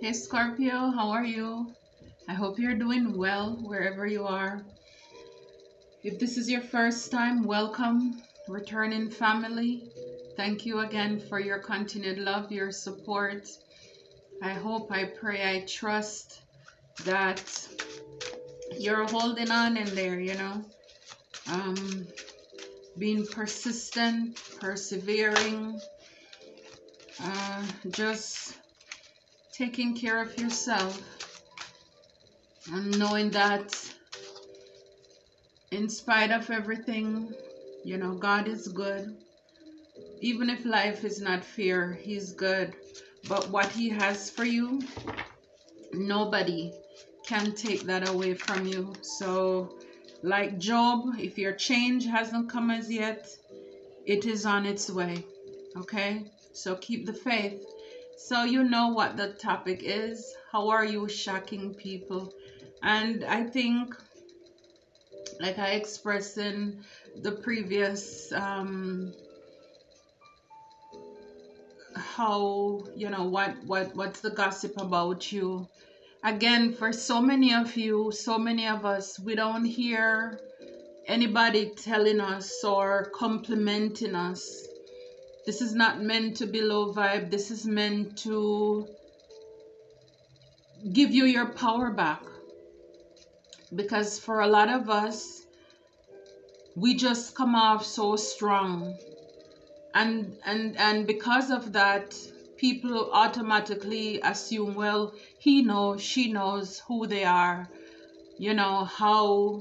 Hey Scorpio, how are you? I hope you're doing well wherever you are. If this is your first time, welcome, returning family. Thank you again for your continued love, your support. I hope, I pray, I trust that you're holding on in there, um, being persistent, persevering, just taking care of yourself and knowing that in spite of everything, God is good. Even if life is not fair, He's good. But what He has for you, nobody can take that away from you. So, like Job, if your change hasn't come as yet, it is on its way. Okay? So keep the faith. So you know what the topic is. How are you shocking people? And I think, like I expressed in the previous how what's the gossip about you. Again, for so many of you, so many of us, we don't hear anybody telling us or complimenting us. This is not meant to be low vibe. This is meant to give you your power back, because for a lot of us, we just come off so strong, and because of that, people automatically assume, well, he knows, she knows who they are, how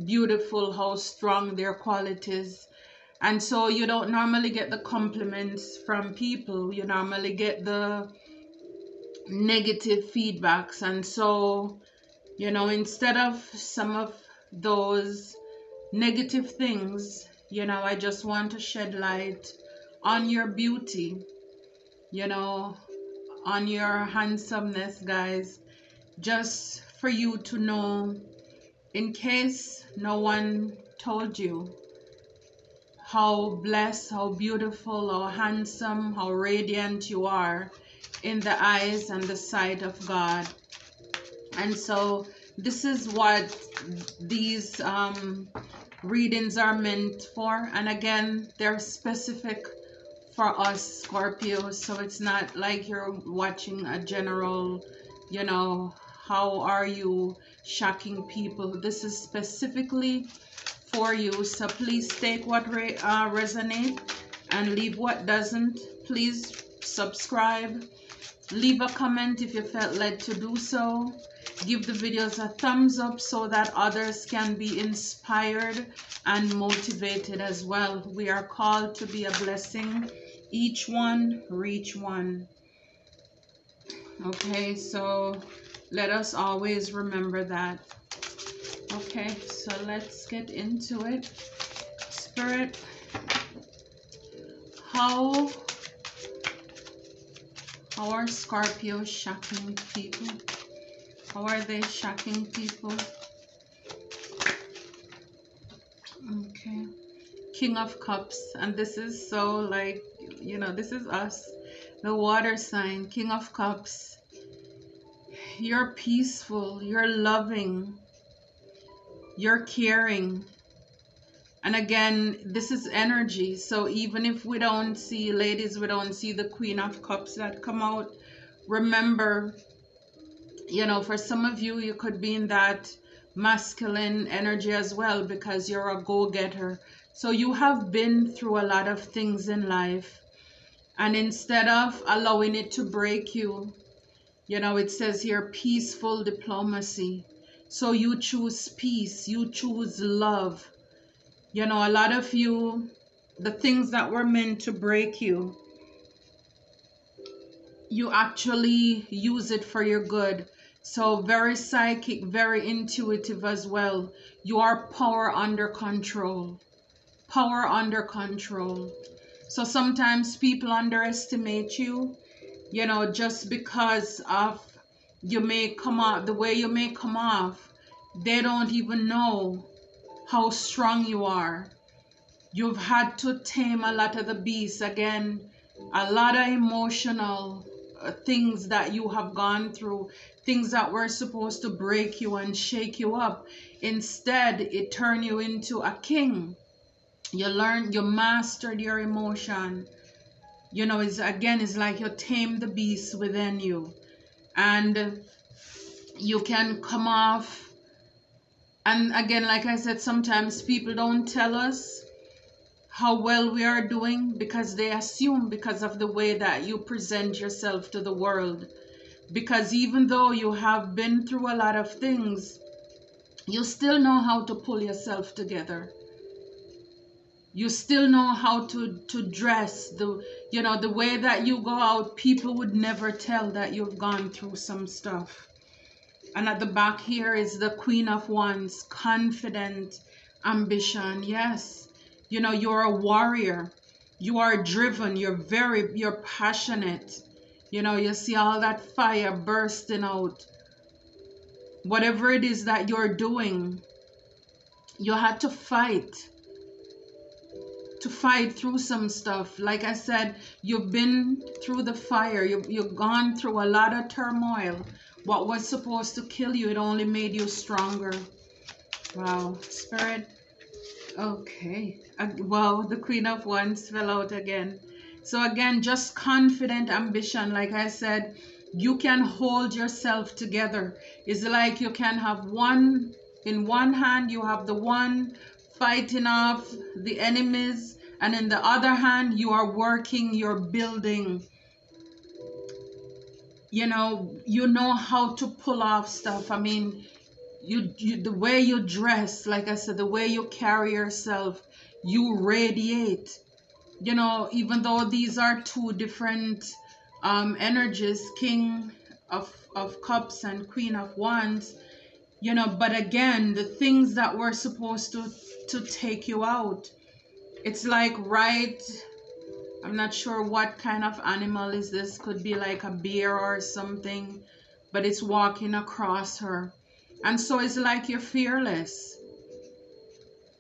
beautiful, how strong their qualities. And so you don't normally get the compliments from people, you normally get the negative feedbacks. And so, instead of some of those negative things, I just want to shed light on your beauty, on your handsomeness, guys. Just for you to know, in case no one told you, how blessed, how beautiful, how handsome, how radiant you are in the eyes and the sight of God. And so this is what these readings are meant for. And again, they're specific for us Scorpios, so it's not like you're watching a general, how are you shocking people. This is specifically for you, so please take what resonate and leave what doesn't. Please subscribe, leave a comment if you felt led to do so. Give the videos a thumbs up so that others can be inspired and motivated as well. We are called to be a blessing. Each one, reach one. Okay, so let us always remember that. Okay, so let's get into it. Spirit, how are Scorpio shocking people? How are they shocking people? Okay. King of Cups. And this is so like, this is us. The water sign. King of Cups. You're peaceful. You're loving. You're caring. And again, this is energy. So even if we don't see, ladies, we don't see the Queen of Cups that come out, remember, for some of you, you could be in that masculine energy as well, because you're a go-getter. So you have been through a lot of things in life, and instead of allowing it to break you, it says here peaceful diplomacy. So you choose peace, you choose love. A lot of you, the things that were meant to break you, you actually use it for your good. So very psychic, very intuitive as well. You are power under control. Power under control. So sometimes people underestimate you, just because of you may come off the way you may come off. They don't even know how strong you are. You've had to tame a lot of the beasts. Again, a lot of emotional things that you have gone through, things that were supposed to break you and shake you up. Instead, it turned you into a king. You learned, you mastered your emotion. You know, it's like you tame the beast within you. And you can come off. And again, like I said, sometimes people don't tell us how well we are doing because they assume because of the way that you present yourself to the world. Because even though you have been through a lot of things, you still know how to pull yourself together. You still know how to dress. The way that you go out, people would never tell that you've gone through some stuff. And at the back here is the Queen of Wands, confident, ambition. Yes, you're a warrior. You are driven. You're passionate. You see all that fire bursting out. Whatever it is that you're doing, you had to fight through some stuff. Like I said, you've been through the fire. You've gone through a lot of turmoil. What was supposed to kill you, it only made you stronger. Wow, Spirit. Okay. Wow, the Queen of Wands fell out again. So again, just confident ambition. Like I said, you can hold yourself together. It's like you can have one, in one hand, you have the one fighting off the enemies, and in the other hand, you are working, you're building. You know how to pull off stuff. I mean, the way you dress, like I said, the way you carry yourself, you radiate. Even though these are two different energies, King of Cups and Queen of Wands, but again, the things that were supposed to take you out, it's like, right, I'm not sure what kind of animal is this. Could be like a bear or something, but it's walking across her. And so it's like you're fearless.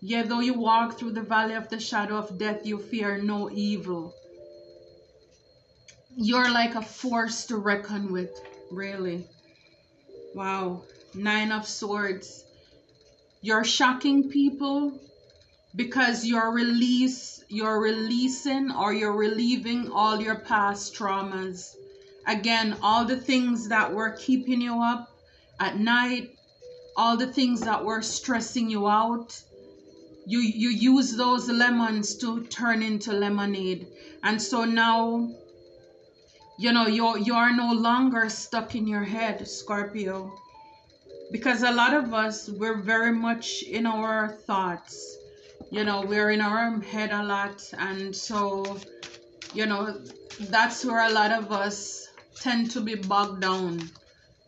Yet though you walk through the valley of the shadow of death, you fear no evil. You're like a force to reckon with, really. Wow. 9 of Swords. You're shocking people because you're releasing or you're relieving all your past traumas. Again, all the things that were keeping you up at night, all the things that were stressing you out, you use those lemons to turn into lemonade. And so now, you're no longer stuck in your head, Scorpio. Because a lot of us, we're very much in our thoughts. We're in our head a lot. And so, that's where a lot of us tend to be bogged down.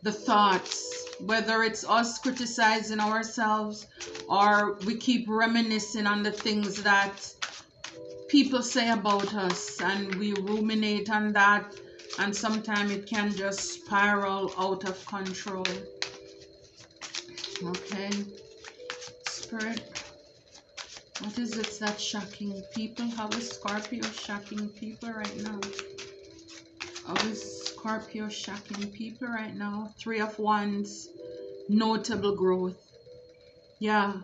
The thoughts, whether it's us criticizing ourselves or we keep reminiscing on the things that people say about us and we ruminate on that, and sometimes it can just spiral out of control. Okay, Spirit, what is it that's shocking people? How is Scorpio shocking people right now? How is Scorpio shocking people right now? 3 of Wands, notable growth. Yeah,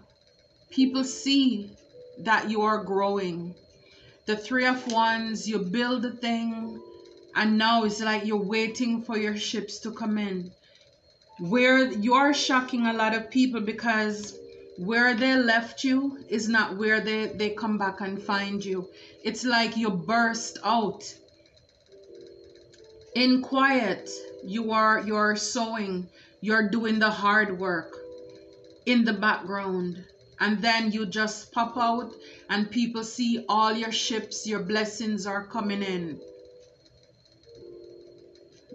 people see that you are growing. The 3 of Wands, you build a thing, and now it's like you're waiting for your ships to come in. Where you are shocking a lot of people because where they left you is not where they come back and find you. It's like you burst out. In quiet, you're sewing, you're doing the hard work in the background, and then you just pop out and people see all your ships, your blessings are coming in.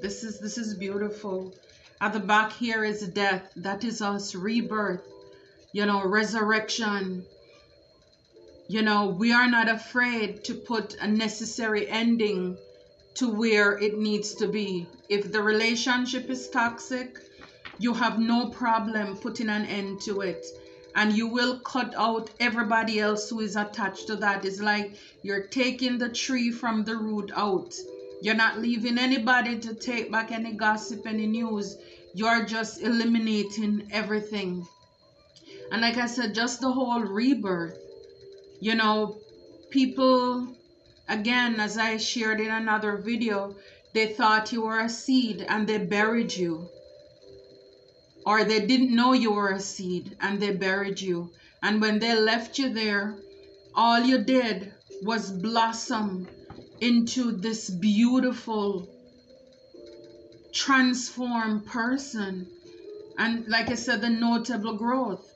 This is beautiful. At the back here is death. That is us, rebirth, resurrection. We are not afraid to put a necessary ending to where it needs to be. If the relationship is toxic, you have no problem putting an end to it. And you will cut out everybody else who is attached to that. It's like you're taking the tree from the root out. You're not leaving anybody to take back any gossip, any news. You're just eliminating everything. And like I said, just the whole rebirth. You know, people, again, as I shared in another video, they thought you were a seed and they buried you. Or they didn't know you were a seed and they buried you. And when they left you there, all you did was blossom into this beautiful, transformed person. And like I said, the notable growth.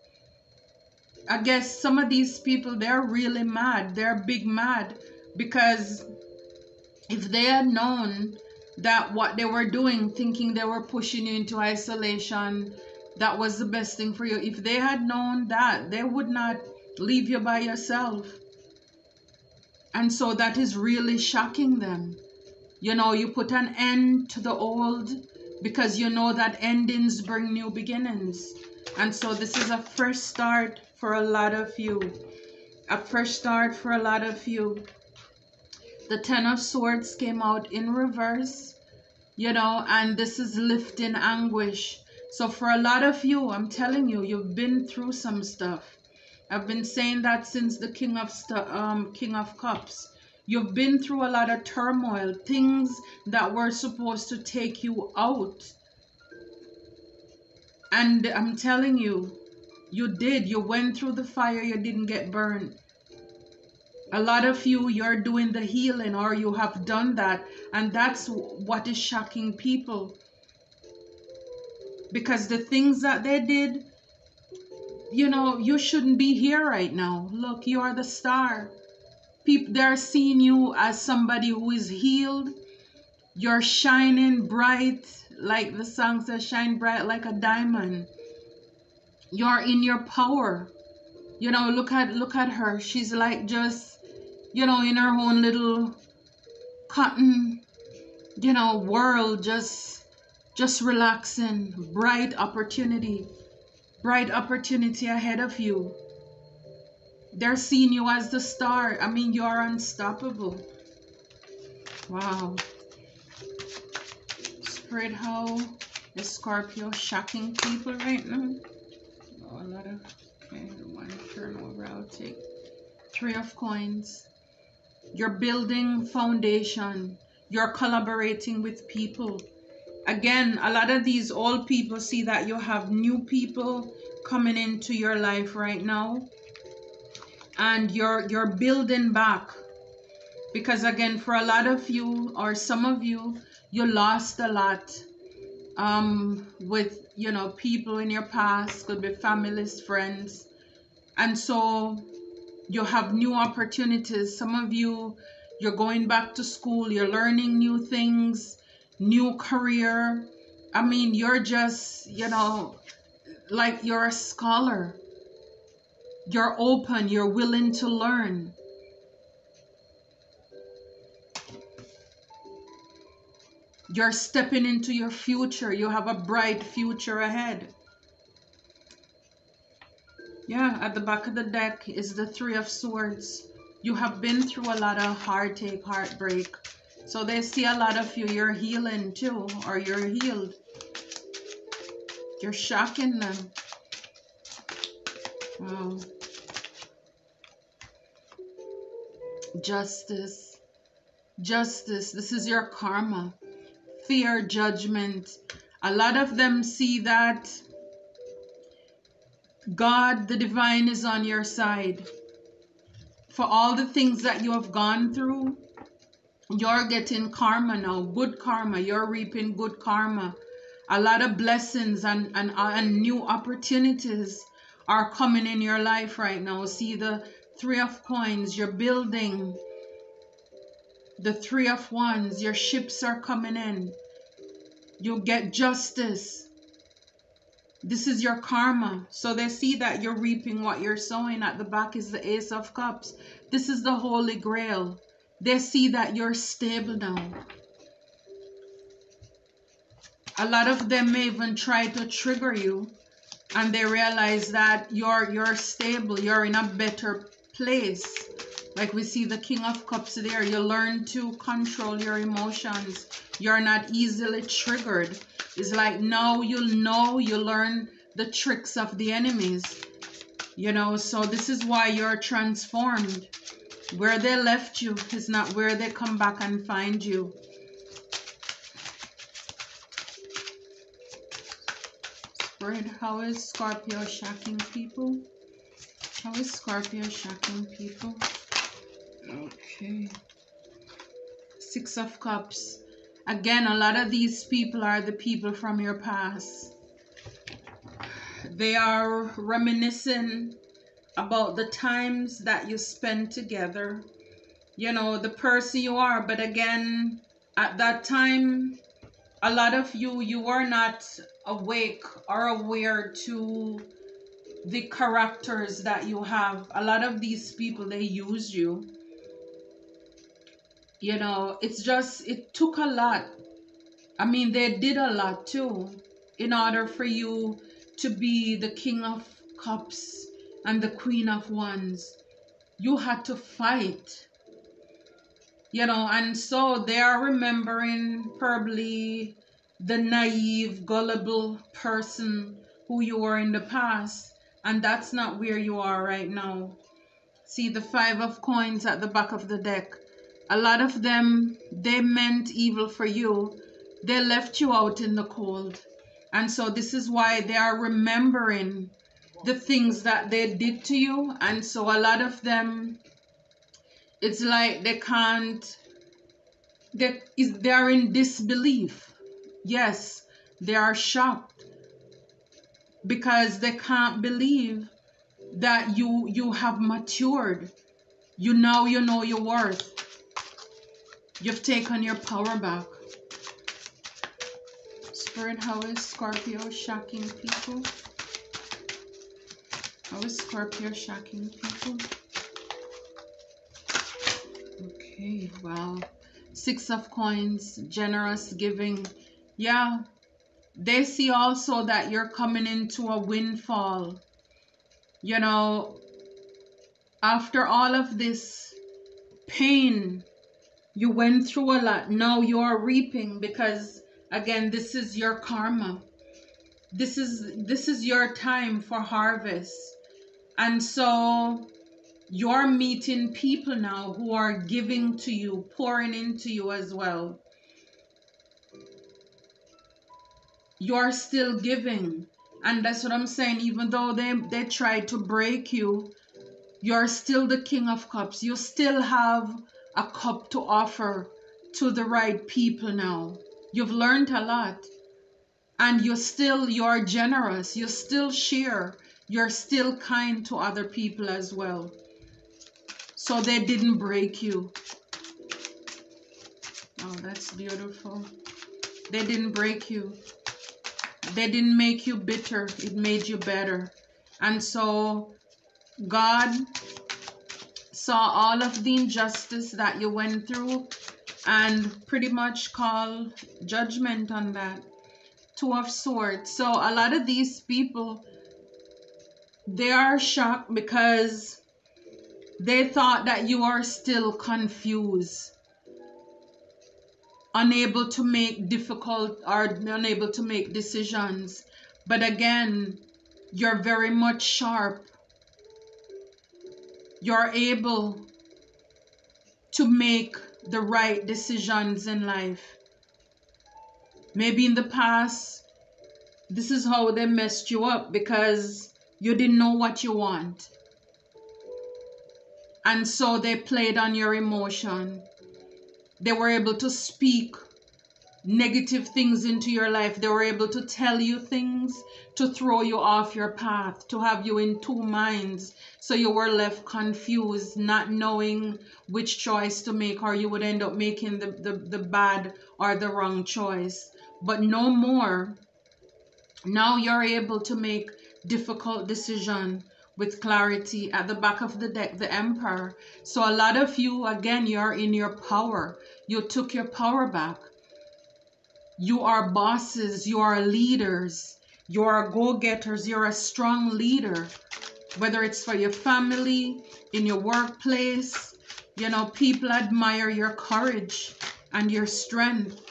I guess some of these people, they're really mad. They're big mad because if they had known that what they were doing, thinking they were pushing you into isolation, that was the best thing for you. If they had known that, they would not leave you by yourself. And so that is really shocking them. You know, you put an end to the old because you know that endings bring new beginnings. And so this is a fresh start for a lot of you. A fresh start for a lot of you. The Ten of Swords came out in reverse, you know, and this is lifting anguish. So for a lot of you, I'm telling you, you've been through some stuff. I've been saying that since the King of Cups. You've been through a lot of turmoil, things that were supposed to take you out. And I'm telling you, you did. You went through the fire, you didn't get burned. A lot of you, you're doing the healing or you have done that. And that's what is shocking people. Because the things that they did, you know, you shouldn't be here right now. Look, you are the star. People, they're seeing you as somebody who is healed. You're shining bright, like the song says, shine bright like a diamond. You're in your power. You know, look at her. She's like just, you know, in her own little cotton, you know, world, just relaxing. Bright opportunity ahead of you. They're seeing you as the star. I mean, you are unstoppable. Wow. Spirit, how is Scorpio shocking people right now? Oh, a lot of, okay, one turnover, I'll take. Three of Coins. You're building foundation. You're collaborating with people. Again, a lot of these old people see that you have new people coming into your life right now. And you're building back. Because again, for a lot of you or some of you, you lost a lot with, you know, people in your past, could be families, friends. And so you have new opportunities. Some of you, you're going back to school, you're learning new things, new career. I mean, you're just, you know, like you're a scholar. You're open, you're willing to learn. You're stepping into your future. You have a bright future ahead. Yeah, at the back of the deck is the Three of Swords. You have been through a lot of heartache, heartbreak. So they see a lot of you. You're healing too, or you're healed. You're shocking them. Wow. Justice. Justice. This is your karma. Fear, judgment. A lot of them see that God, the divine, is on your side. For all the things that you have gone through, you're getting karma now. Good karma. You're reaping good karma. A lot of blessings and new opportunities are coming in your life right now. See the Three of Coins. You're building. The Three of Wands. Your ships are coming in. You'll get justice. This is your karma. So they see that you're reaping what you're sowing. At the back is the Ace of Cups. This is the Holy Grail. They see that you're stable now. A lot of them may even try to trigger you, and they realize that you're stable. You're in a better place. Like we see the King of Cups there. You learn to control your emotions. You're not easily triggered. It's like now you learn the tricks of the enemies. You know, so this is why you're transformed. Where they left you is not where they come back and find you. Spirit, how is Scorpio shocking people? How is Scorpio shocking people? Okay. Six of Cups. Again, a lot of these people are the people from your past. They are reminiscing about the times that you spent together. You know, the person you are. But again, at that time, a lot of you were not awake or aware to the characters that you have. A lot of these people, they use you. You know, it's just, it took a lot. I mean, they did a lot too in order for you to be the King of Cups and the Queen of Wands. You had to fight. You know, and so they are remembering probably the naive, gullible person who you were in the past. And that's not where you are right now. See the Five of Coins at the back of the deck. A lot of them, they meant evil for you. They left you out in the cold. And so this is why they are remembering the things that they did to you. And so a lot of them, it's like they can't, they are in disbelief. Yes, they are shocked because they can't believe that you have matured. You know your worth. You've taken your power back. Spirit, how is Scorpio shocking people? How is Scorpio shocking people? Okay, wow. Six of Coins, generous giving. Yeah, they see also that you're coming into a windfall. You know, after all of this pain, you went through a lot. Now you're reaping because, again, this is your karma. This is your time for harvest. And so you're meeting people now who are giving to you, pouring into you as well. You're still giving. And that's what I'm saying. Even though they tried to break you, you're still the King of Cups. You still have a cup to offer to the right people now. You've learned a lot. And you're generous. You still share. You're still kind to other people as well. So they didn't break you. Oh, that's beautiful. They didn't break you. They didn't make you bitter. It made you better. And so God saw all of the injustice that you went through and pretty much called judgment on that. Two of Swords. So a lot of these people, they are shocked because they thought that you are still confused, unable to make unable to make decisions. But again, you're very much sharp. You're able to make the right decisions in life. Maybe in the past, this is how they messed you up because you didn't know what you want. And so they played on your emotion. They were able to speak negative things into your life. They were able to tell you things to throw you off your path, to have you in two minds. So you were left confused, not knowing which choice to make, or you would end up making the bad or the wrong choice. But no more. Now you're able to make difficult decisions with clarity. At the back of the deck, the Emperor. So a lot of you, again, you're in your power. You took your power back. You are bosses. You are leaders. You are go-getters. You're a strong leader. Whether it's for your family, in your workplace, You know, people admire your courage and your strength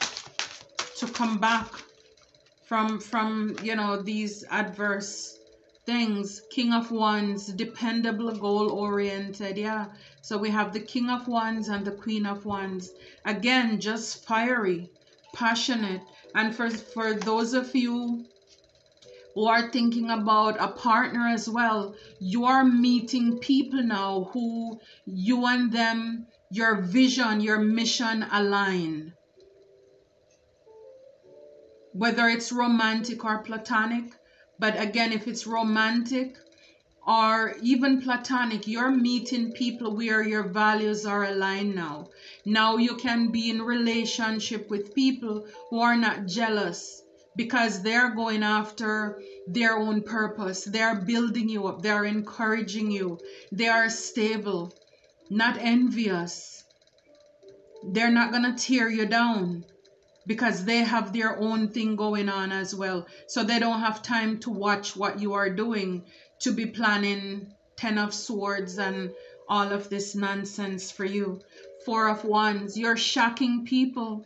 to come back from you know, these adverse things. King of Wands, dependable, goal oriented. Yeah, so we have the King of Wands and the Queen of Wands. Again, just fiery, passionate. And for those of you who are thinking about a partner as well, you are meeting people now who you and them, your vision, your mission align. Whether it's romantic or platonic, but again, if it's romantic or even platonic, you're meeting people where your values are aligned now. Now you can be in relationship with people who are not jealous, because they're going after their own purpose. They're building you up. They're encouraging you. They are stable, not envious. They're not going to tear you down, because they have their own thing going on as well. So they don't have time to watch what you are doing, to be planning 10 of Swords and all of this nonsense for you. 4 of Wands, you're shocking people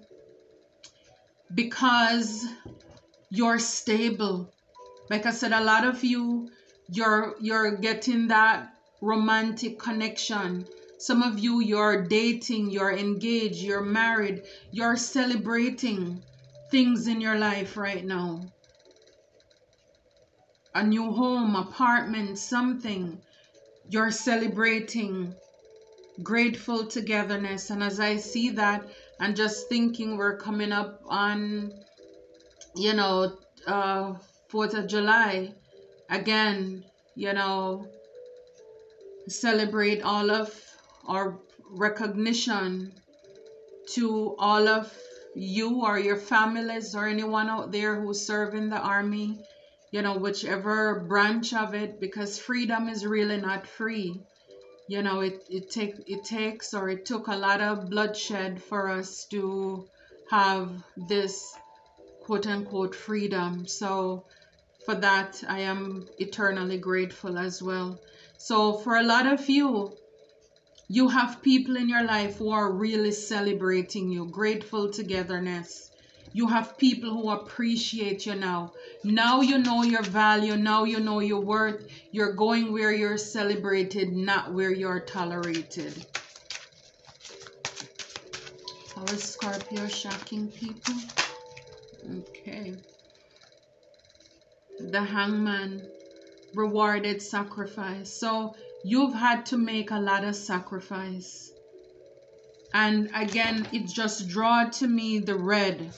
because you're stable. Like I said, a lot of you, you're getting that romantic connection. Some of you, you're dating, you're engaged, you're married, you're celebrating things in your life right now. A new home, apartment, something. You're celebrating grateful togetherness. And as I see that, I'm just thinking we're coming up on, you know, 4th of July. Again, you know, celebrate all of our recognition to all of you or your families or anyone out there who serve in the army, you know, whichever branch of it, because freedom is really not free. You know, it takes or it took a lot of bloodshed for us to have this quote unquote freedom. So for that, I am eternally grateful as well. So for a lot of you, you have people in your life who are really celebrating you, grateful togetherness. You have people who appreciate you now. Now you know your value. Now you know your worth. You're going where you're celebrated, not where you're tolerated. How is Scorpio shocking people? Okay. The Hangman, rewarded sacrifice. So you've had to make a lot of sacrifice. And again, it just draw to me the red.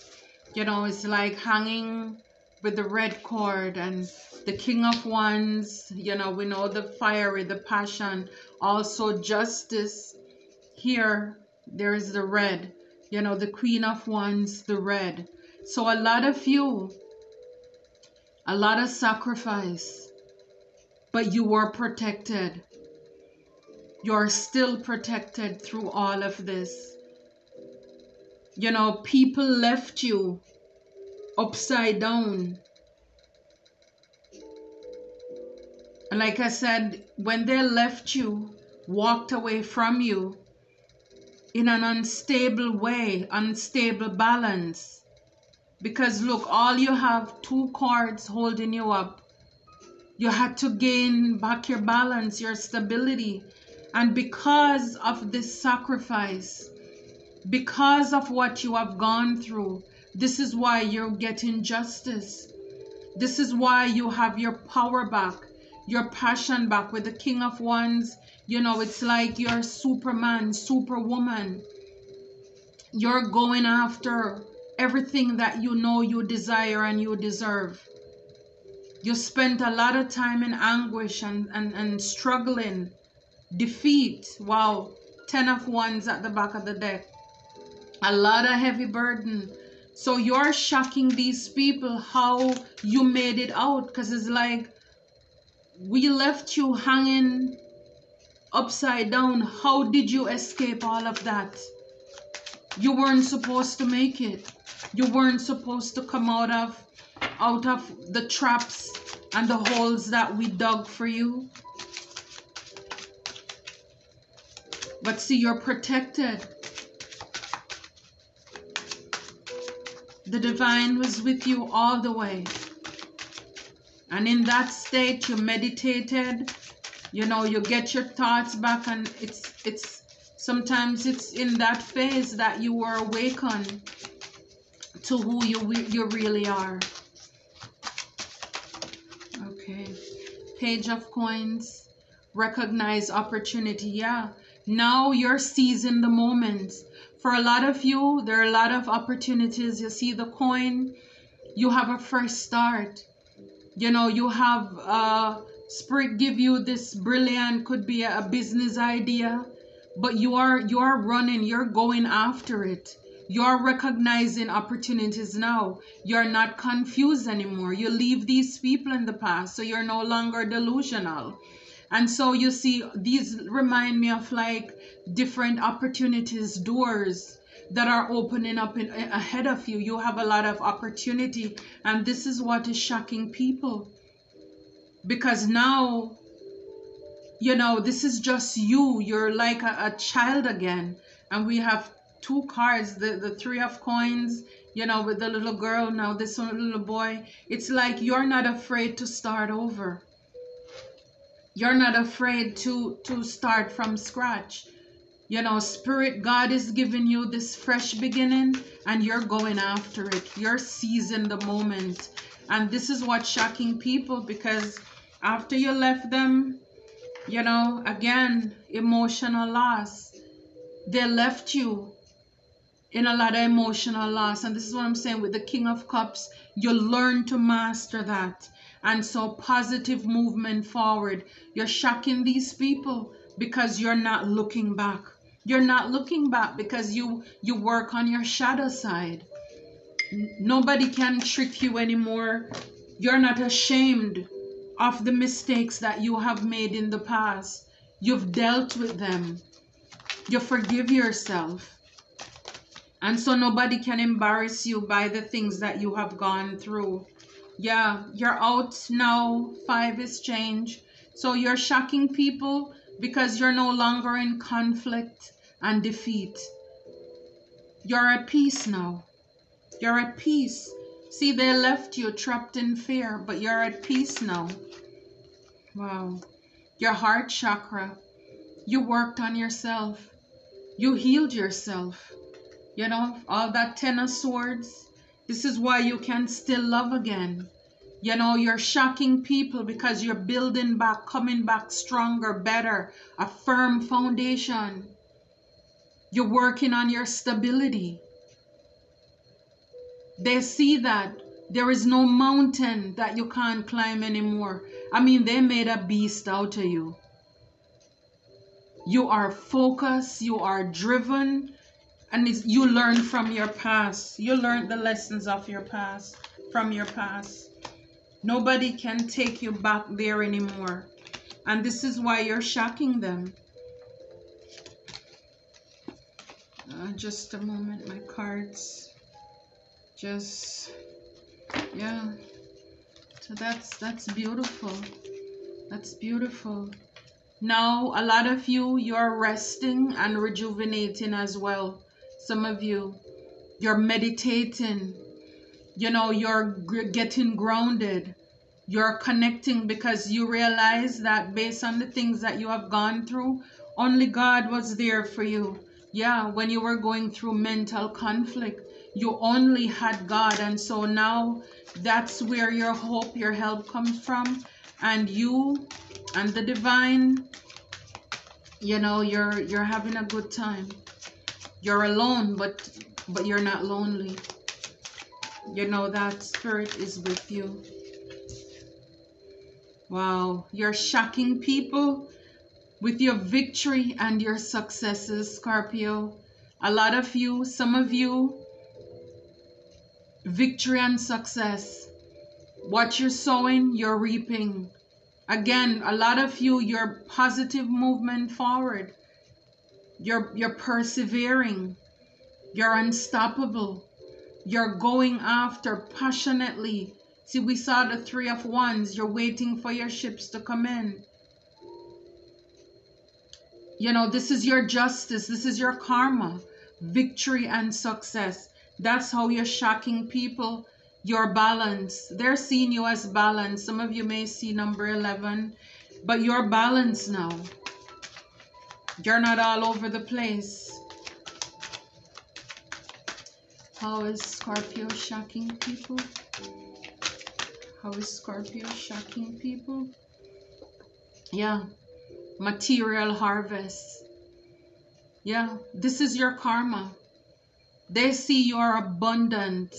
You know, it's like hanging with the red cord. And the King of Wands, you know, we know the fiery, the passion. Also justice. Here, there is the red. You know, the Queen of Wands, the red. So a lot of you, a lot of sacrifice. But you were protected. You're still protected through all of this. You know, people left you upside down. And like I said, when they left you, walked away from you in an unstable way, unstable balance. Because look, all you have, 2 cords holding you up. You had to gain back your balance, your stability. And because of this sacrifice, because of what you have gone through, this is why you're getting justice. This is why you have your power back, your passion back. With the King of Wands, you know, it's like you're Superman, Superwoman. You're going after everything that you know you desire and you deserve. You spent a lot of time in anguish and struggling. Defeat. Wow. 10 of Wands at the back of the deck. A lot of heavy burden. So you're shocking these people how you made it out. Because it's like, we left you hanging upside down. How did you escape all of that? You weren't supposed to make it. You weren't supposed to come out of the traps and the holes that we dug for you. But see, you're protected. The divine was with you all the way. And in that state, you meditated, you know, you get your thoughts back, and it's sometimes it's in that phase that you were awakened to who you really are. Okay. Page of Coins. Recognize opportunity. Yeah. Now you're seizing the moment. For a lot of you, there are a lot of opportunities. You see the coin, you have a fresh start. You know, you have Spirit give you this brilliant, could be a business idea, but you are running, you're going after it. You're recognizing opportunities now. You're not confused anymore. You leave these people in the past, so you're no longer delusional. And so you see, these remind me of like different opportunities, doors that are opening up ahead of you. You have a lot of opportunity, and this is what is shocking people, because now, you know, this is just you. You're like a child again. And we have two cards, the Three of Coins, you know, with the little girl, now this one, little boy. It's like you're not afraid to start over. You're not afraid to start from scratch. You know, Spirit, God is giving you this fresh beginning, and you're going after it. You're seizing the moment. And this is what's shocking people, because after you left them, you know, again, emotional loss. They left you in a lot of emotional loss. And this is what I'm saying with the King of Cups. You learn to master that. And so positive movement forward. You're shocking these people because you're not looking back. You're not looking back because you work on your shadow side. Nobody can trick you anymore. You're not ashamed of the mistakes that you have made in the past. You've dealt with them. You forgive yourself. And so nobody can embarrass you by the things that you have gone through. Yeah, you're out now. 5 is change. So you're shocking people because you're no longer in conflict and defeat. You're at peace now. You're at peace. See, they left you trapped in fear, but you're at peace now. Wow. Your heart chakra. You worked on yourself. You healed yourself. You know, all that 10 of Swords. This is why you can still love again. You know, you're shocking people because you're building back, coming back stronger, better, a firm foundation. You're working on your stability. They see that there is no mountain that you can't climb anymore. I mean, they made a beast out of you. You are focused, you are driven, and you learn from your past. You learned the lessons of your past, from your past. Nobody can take you back there anymore. And this is why you're shocking them. Just a moment, my cards. Just, yeah. So that's beautiful. That's beautiful. Now, a lot of you, you're resting and rejuvenating as well. Some of you, you're meditating. You know, you're getting grounded. You're connecting because you realize that based on the things that you have gone through, only God was there for you. Yeah, when you were going through mental conflict, you only had God. And so now that's where your hope, your help comes from. And you and the divine, you know, you're having a good time. You're alone, but you're not lonely. You know that Spirit is with you. Wow, you're shocking people with your victory and your successes, Scorpio. A lot of you, some of you, victory and success. What you're sowing, you're reaping. Again, a lot of you, your positive movement forward. You're persevering. You're unstoppable. You're going after passionately. See, we saw the 3 of Wands. You're waiting for your ships to come in. You know, this is your justice. This is your karma. Victory and success. That's how you're shocking people. Your balance. They're seeing you as balanced. Some of you may see number 11, but you're balanced now. You're not all over the place. How is Scorpio shocking people? How is Scorpio shocking people? Yeah. Material harvest. Yeah. This is your karma. They see you're abundant.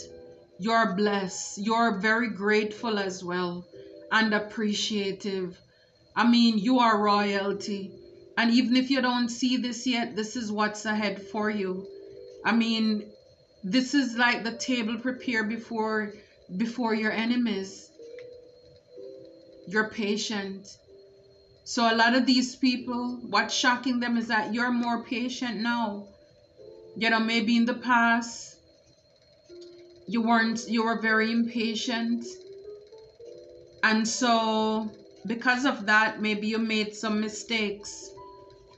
You're blessed. You're very grateful as well. And appreciative. I mean, you are royalty. And even if you don't see this yet, this is what's ahead for you. I mean, this is like the table prepared before your enemies. You're patient. So a lot of these people, what's shocking them is that you're more patient now. You know, maybe in the past, you were very impatient. And so because of that, maybe you made some mistakes.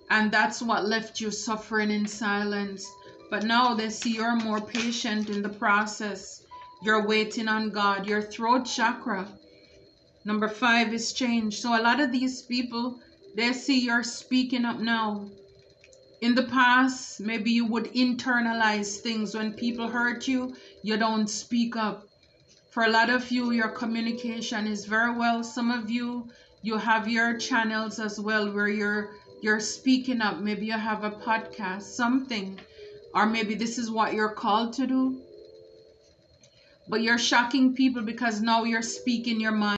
And that's what left you suffering in silence. But now they see you're more patient in the process. You're waiting on God. Your throat chakra, number 5, is changed. So a lot of these people, they see you're speaking up now. In the past, maybe you would internalize things. When people hurt you, you don't speak up. For a lot of you, your communication is very well. Some of you, you have your channels as well where you're speaking up. Maybe you have a podcast, something. Or maybe this is what you're called to do. But you're shocking people because now you're speaking your mind.